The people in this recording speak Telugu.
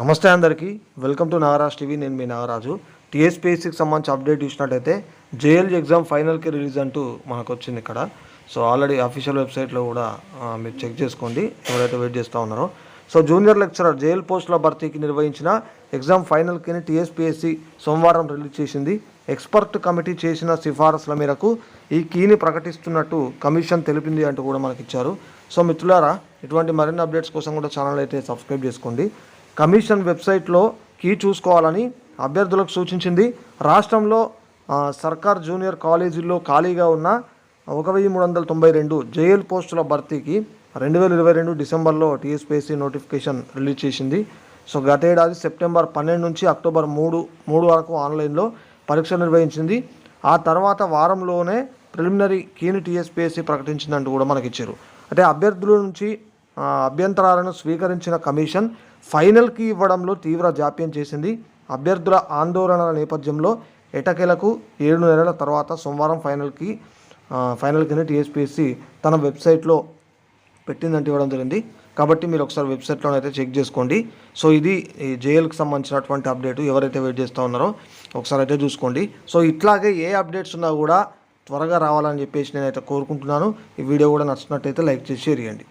నమస్తే అందరికీ, వెల్కమ్ టు నాగరాజ్ టీవీ. నేను మీ నాగరాజు. టీఎస్పీఎస్సీకి సంబంధించి అప్డేట్ చూసినట్టయితే జేఎల్ ఎగ్జామ్ ఫైనల్కి రిలీజ్ అంటూ మనకు వచ్చింది ఇక్కడ. సో ఆల్రెడీ అఫీషియల్ వెబ్సైట్లో కూడా మీరు చెక్ చేసుకోండి ఎవరైతే వెయిట్ చేస్తూ ఉన్నారో. సో జూనియర్ లెక్చరర్ జేఎల్ పోస్టుల భర్తీకి నిర్వహించిన ఎగ్జామ్ ఫైనల్కి టీఎస్పీఎస్సీ సోమవారం రిలీజ్ చేసింది. ఎక్స్పర్ట్ కమిటీ చేసిన సిఫారసుల మేరకు ఈ కీని ప్రకటిస్తున్నట్టు కమిషన్ తెలిపింది అంటూ కూడా మనకి ఇచ్చారు. సో మిత్రులారా, ఇటువంటి మరిన్ని అప్డేట్స్ కోసం కూడా ఛానల్ అయితే సబ్స్క్రైబ్ చేసుకోండి. కమిషన్ వెబ్సైట్లో కీ చూసుకోవాలని అభ్యర్థులకు సూచించింది. రాష్ట్రంలో సర్కార్ జూనియర్ కాలేజీల్లో ఖాళీగా ఉన్న 1392 జేఎల్ పోస్టుల భర్తీకి 2022 డిసెంబర్లో టీఎస్పీఎస్సీ నోటిఫికేషన్ రిలీజ్ చేసింది. సో గతేడాది సెప్టెంబర్ 12 నుంచి అక్టోబర్ 3 వరకు ఆన్లైన్లో పరీక్ష నిర్వహించింది. ఆ తర్వాత వారంలోనే ప్రిలిమినరీ కీని టీఎస్పీఎస్సీ ప్రకటించిందంటూ కూడా మనకి ఇచ్చారు. అంటే అభ్యర్థుల నుంచి అభ్యంతరాలను స్వీకరించిన కమిషన్ ఫైనల్కి ఇవ్వడంలో తీవ్ర జాప్యం చేసింది. అభ్యర్థుల ఆందోళనల నేపథ్యంలో ఎటకేలకు 7 నెలల తర్వాత సోమవారం ఫైనల్కి టీఎస్పీఎస్సీ తన వెబ్సైట్లో పెట్టిందంటే ఇవ్వడం జరిగింది. కాబట్టి మీరు ఒకసారి వెబ్సైట్లో అయితే చెక్ చేసుకోండి. సో ఇది జేఎల్కి సంబంధించినటువంటి అప్డేట్. ఎవరైతే వెయిట్ చేస్తూ ఉన్నారో ఒకసారి అయితే చూసుకోండి. సో ఇట్లాగే ఏ అప్డేట్స్ ఉన్నా కూడా త్వరగా రావాలని చెప్పేసి నేనైతే కోరుకుంటున్నాను. ఈ వీడియో కూడా నచ్చినట్టయితే లైక్ చేసి షేర్ చేయండి.